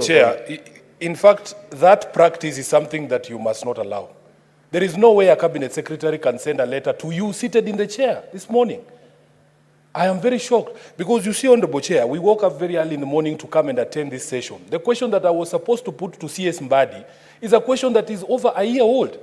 Chair, in fact, that practice is something that you must not allow. There is no way a cabinet secretary can send a letter to you seated in the chair this morning. I am very shocked because you see, Honorable Chair, we woke up very early in the morning to come and attend this session. The question that I was supposed to put to CS Mbadi is a question that is over a year old.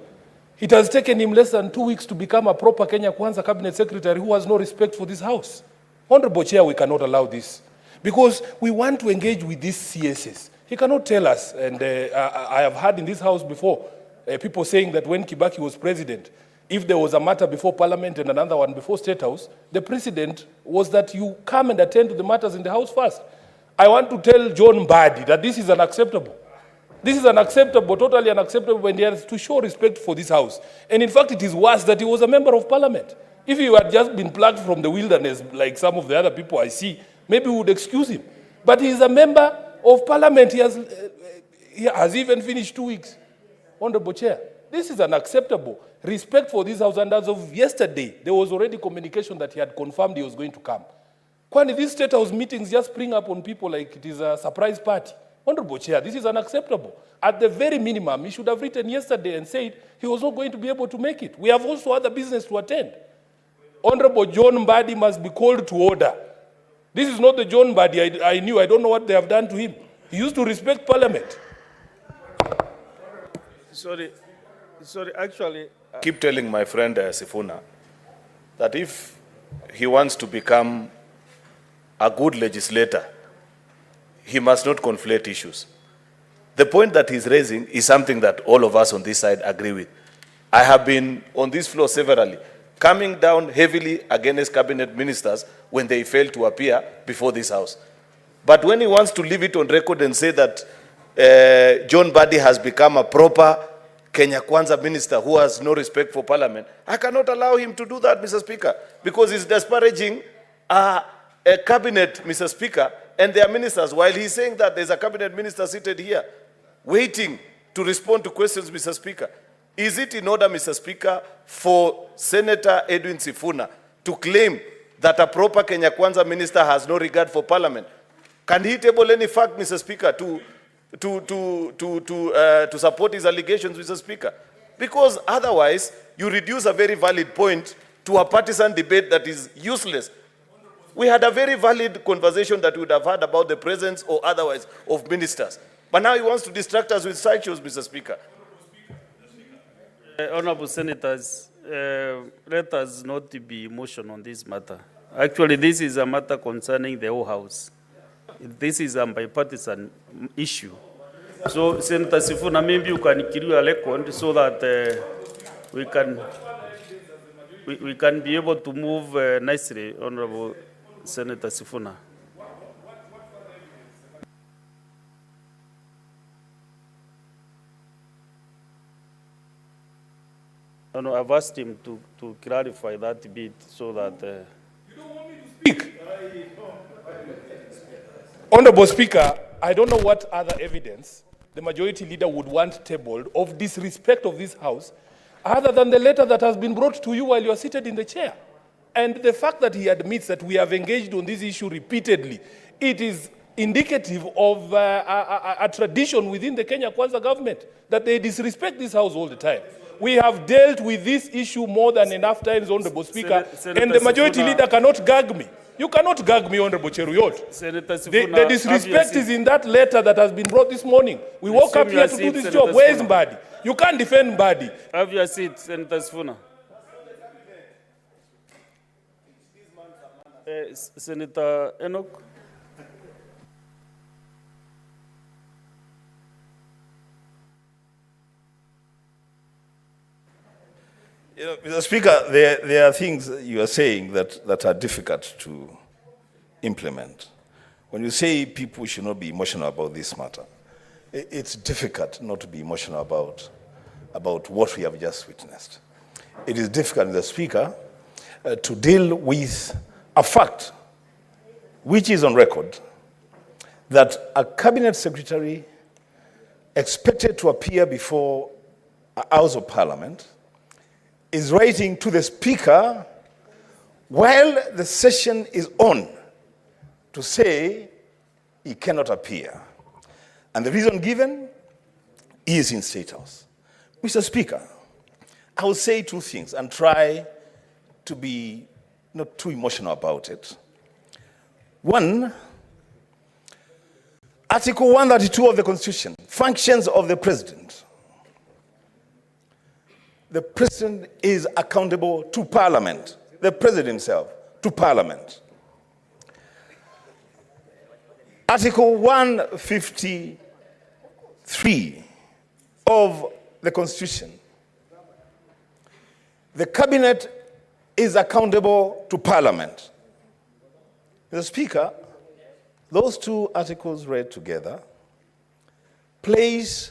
It has taken him less than 2 weeks to become a proper Kenya Kwanza cabinet secretary who has no respect for this house. Honorable Chair, we cannot allow this because we want to engage with these CSs. He cannot tell us, and I have heard in this house before, people saying that when Kibaki was president, if there was a matter before Parliament and another one before State House, the precedent was that you come and attend to the matters in the House first. I want to tell John Mbadi that this is unacceptable. This is unacceptable, totally unacceptable, and he has to show respect for this House. And in fact, it is worse that he was a member of Parliament. If he had just been plucked from the wilderness, like some of the other people I see, maybe we would excuse him. But he is a member of Parliament. He has even finished 2 weeks. Honorable Chair, this is unacceptable. Respect for this House, and as of yesterday, there was already communication that he had confirmed he was going to come. Kwani these State House meetings just spring up on people like it is a surprise party. Honorable Chair, this is unacceptable. At the very minimum, he should have written yesterday and said he was not going to be able to make it. We have also other business to attend. Honorable John Mbadi must be called to order. This is not the John Mbadi I knew. I don't know what they have done to him. He used to respect Parliament. Sorry, actually, keep telling my friend Sifuna that if he wants to become a good legislator, he must not conflate issues. The point that he's raising is something that all of us on this side agree with. I have been on this floor severally, coming down heavily against cabinet ministers when they fail to appear before this House. But when he wants to leave it on record and say that John Mbadi has become a proper Kenya Kwanza minister who has no respect for Parliament, I cannot allow him to do that, Mr. Speaker, because he's disparaging a cabinet, Mr. Speaker, and their ministers, while he's saying that there's a cabinet minister seated here waiting to respond to questions, Mr. Speaker. Is it in order, Mr. Speaker, for Senator Edwin Sifuna to claim that a proper Kenya Kwanza minister has no regard for Parliament? Can he table any fact, Mr. Speaker, to support his allegations, Mr. Speaker? Because otherwise, you reduce a very valid point to a partisan debate that is useless. We had a very valid conversation that we would have had about the presence or otherwise of ministers. But now he wants to distract us with sideshows, Mr. Speaker. Honorable Senators, let us not be emotional on this matter. Actually, this is a matter concerning the whole House. This is a bipartisan issue. So, Senator Sifuna, maybe you can kill a record so that we can be able to move nicely, Honorable Senator Sifuna. No, I've asked him to clarify that bit so that... You don't want me to speak? Honorable Speaker, I don't know what other evidence the majority leader would want tabled of disrespect of this House other than the letter that has been brought to you while you are seated in the chair. And the fact that he admits that we have engaged on this issue repeatedly, it is indicative of a tradition within the Kenya Kwanza government that they disrespect this House all the time. We have dealt with this issue more than enough times, Honorable Speaker, and the majority leader cannot gag me. You cannot gag me, Honorable Cheruyot. The disrespect is in that letter that has been brought this morning. We woke up here to do this job. Where is Mbadi? You can't defend Mbadi. Have your seat, Senator Sifuna. Senator Enoch. You know, Mr. Speaker, there are things you are saying that are difficult to implement. When you say people should not be emotional about this matter, it's difficult not to be emotional about what we have just witnessed. It is difficult, Mr. Speaker, to deal with a fact which is on record that a cabinet secretary expected to appear before a House of Parliament is writing to the Speaker while the session is on to say he cannot appear. And the reason given is in State House. Mr. Speaker, I will say two things and try to be not too emotional about it. One, Article 132 of the Constitution, functions of the President. The President is accountable to Parliament, the President himself, to Parliament. Article 153 of the Constitution, the Cabinet is accountable to Parliament. Mr. Speaker, those two articles read together place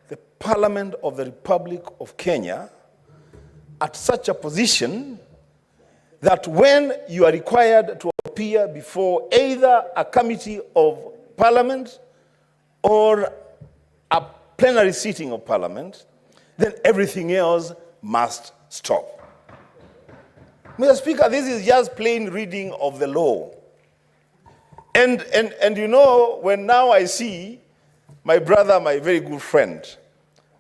the Parliament of the Republic of Kenya at such a position that when you are required to appear before either a committee of Parliament or a plenary sitting of Parliament, then everything else must stop. Mr. Speaker, this is just plain reading of the law. And you know, when now I see my brother, my very good friend,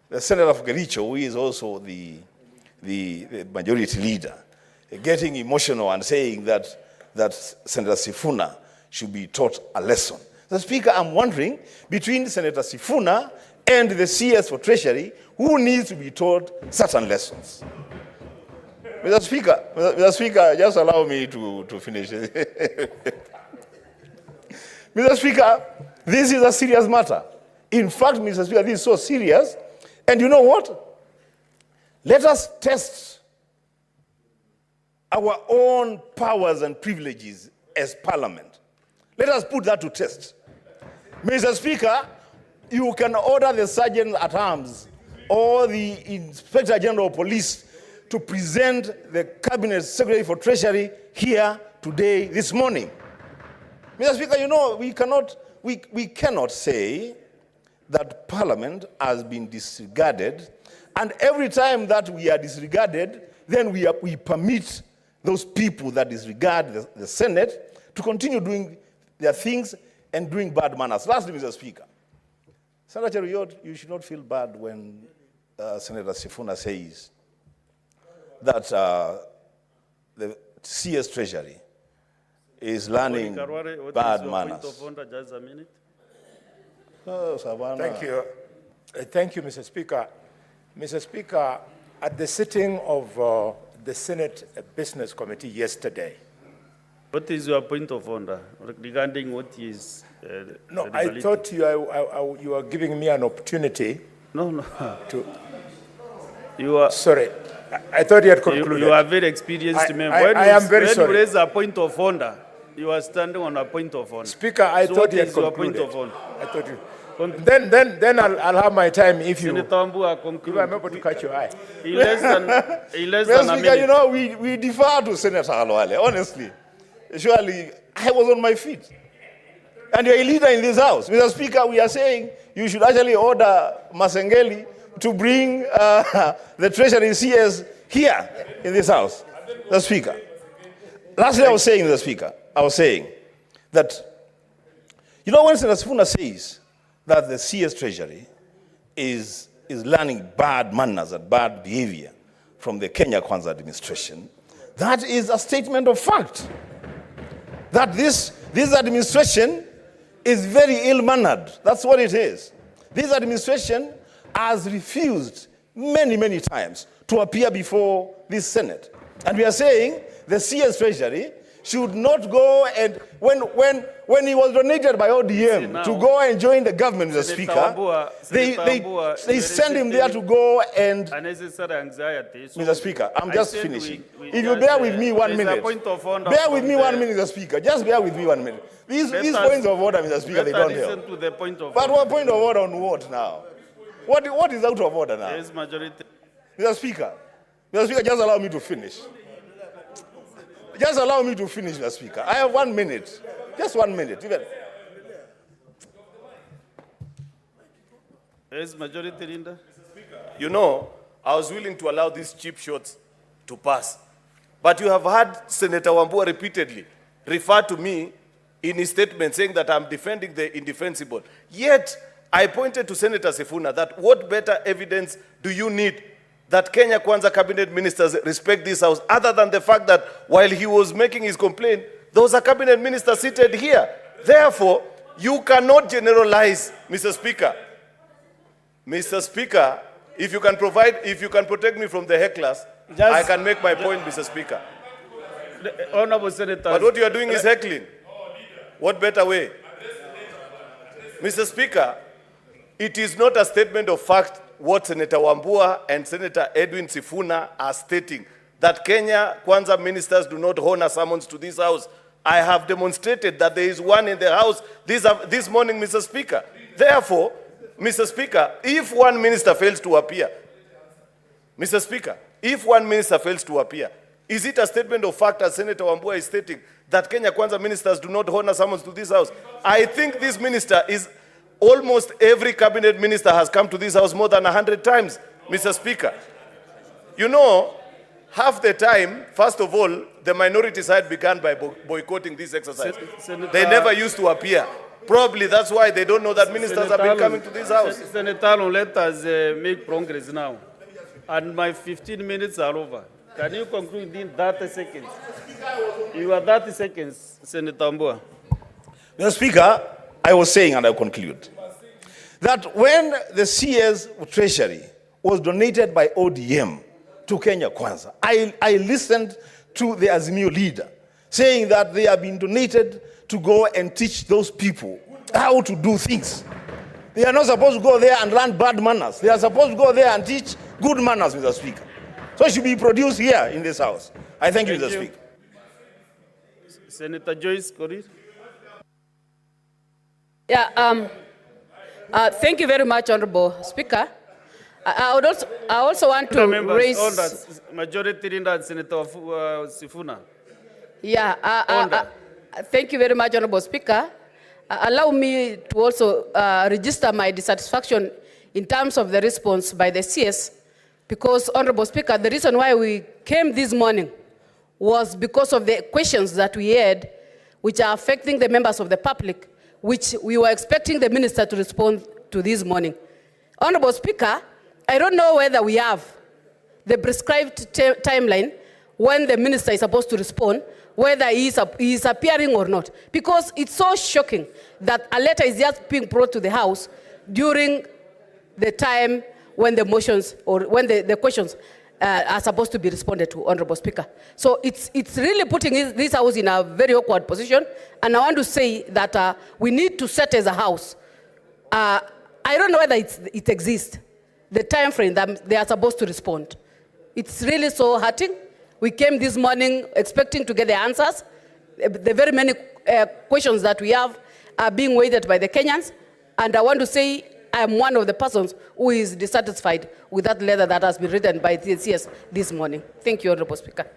the Senator of Kericho, who is also the majority leader, getting emotional and saying that Senator Sifuna should be taught a lesson. Mr. Speaker, I'm wondering, between Senator Sifuna and the CS for Treasury, who needs to be taught certain lessons? Mr. Speaker, just allow me to finish. Mr. Speaker, this is a serious matter. In fact, Mr. Speaker, this is so serious. And you know what? Let us test our own powers and privileges as Parliament. Let us put that to test. Mr. Speaker, you can order the Sergeant at Arms or the Inspector General of Police to present the Cabinet Secretary for Treasury here today, this morning. Mr. Speaker, you know, we cannot say that Parliament has been disregarded, and every time that we are disregarded, then we permit those people that disregard the Senate to continue doing their things and doing bad manners. Lastly, Mr. Speaker, Senator Riyot, you should not feel bad when Senator Sifuna says that the CS Treasury is learning bad manners. Point of order, just a minute. Oh, Savannah. Thank you. Thank you, Mr. Speaker. Mr. Speaker, at the sitting of the Senate Business Committee yesterday. What is your point of order regarding what is... No, I thought you were giving me an opportunity. No. To, you are... Sorry. I thought you had concluded. You are very experienced member. I am very sorry. When you raise a point of order, you are standing on a point of order. Speaker, I thought you had concluded. What is your point of order? I thought you... Then I'll have my time if I'm able to catch your eye. In less than a minute. You know, we defer to Senator Halwale, honestly. Surely, I was on my feet. And you're a leader in this house. Mr. Speaker, we are saying you should actually order Masengeli to bring the Treasury CS here in this house. Mr. Speaker. Lastly, I was saying that, you know, when Senator Sifuna says that the CS Treasury is learning bad manners and bad behavior from the Kenya Kwanza administration, that is a statement of fact. That this administration is very ill-mannered. That's what it is. This administration has refused many times to appear before this Senate. And we are saying the CS Treasury should not go and, when he was donated by ODM to go and join the government, Mr. Speaker, they send him there to go and... Unnecessary anxiety. So Mr. Speaker, I'm just finishing. If you bear with me 1 minute. Bear with me 1 minute, Mr. Speaker. Just bear with me 1 minute. These points of order, Mr. Speaker, they don't help. To the point of but what point of order on what now? What is out of order now? There is majority. Mr. Speaker, just allow me to finish. Just allow me to finish, Mr. Speaker. I have 1 minute. Just 1 minute. Even. There is majority, Linda. You know, I was willing to allow these cheap shots to pass. But you have heard Senator Wambua repeatedly refer to me in his statement saying that I'm defending the indefensible. Yet, I pointed to Senator Sifuna that what better evidence do you need that Kenya Kwanza cabinet ministers respect this house, other than the fact that while he was making his complaint, there was a cabinet minister seated here. Therefore, you cannot generalize, Mr. Speaker. Mr. Speaker, if you can protect me from the hecklers, I can make my point, Mr. Speaker. Honorable Senator. But what you are doing is heckling. What better way? Mr. Speaker, it is not a statement of fact what Senator Wambua and Senator Edwin Sifuna are stating, that Kenya Kwanza ministers do not honor summons to this house. I have demonstrated that there is one in the house this morning, Mr. Speaker. Therefore, Mr. Speaker, if one minister fails to appear, Mr. Speaker, if one minister fails to appear, is it a statement of fact, as Senator Wambua is stating, that Kenya Kwanza ministers do not honor summons to this house? I think this minister is, almost every cabinet minister has come to this house more than 100 times, Mr. Speaker. You know, half the time, first of all, the minority side began by boycotting this exercise. They never used to appear. Probably that's why they don't know that ministers have been coming to this house. Senator, let us make progress now. And my 15 minutes are over. Can you conclude in 30 seconds? You are 30 seconds, Senator Mbua. Mr. Speaker, I was saying, and I conclude, that when the CS Treasury was donated by ODM to Kenya Kwanza, I listened to the Azimio leader saying that they have been donated to go and teach those people how to do things. They are not supposed to go there and learn bad manners. They are supposed to go there and teach good manners, Mr. Speaker. So it should be produced here in this house. I thank you, Mr. Speaker. Senator Joyce Korir. Yeah, thank you very much, Honorable Speaker. I also want to raise... Majority Leader Senator Sifuna. Yeah, thank you very much, Honorable Speaker. Allow me to also register my dissatisfaction in terms of the response by the CS, because, Honorable Speaker, the reason why we came this morning was because of the questions that we had, which are affecting the members of the public, which we were expecting the minister to respond to this morning. Honorable Speaker, I don't know whether we have the prescribed timeline when the minister is supposed to respond, whether he is appearing or not, because it's so shocking that a letter is just being brought to the House during the time when the motions or when the questions are supposed to be responded to, Honorable Speaker. So it's really putting this House in a very awkward position, and I want to say that we need to set as a House. I don't know whether it exists, the time frame that they are supposed to respond. It's really so hurting. We came this morning expecting to get the answers. The very many questions that we have are being weighted by the Kenyans, and I want to say I am one of the persons who is dissatisfied with that letter that has been written by the CS this morning. Thank you, Honorable Speaker.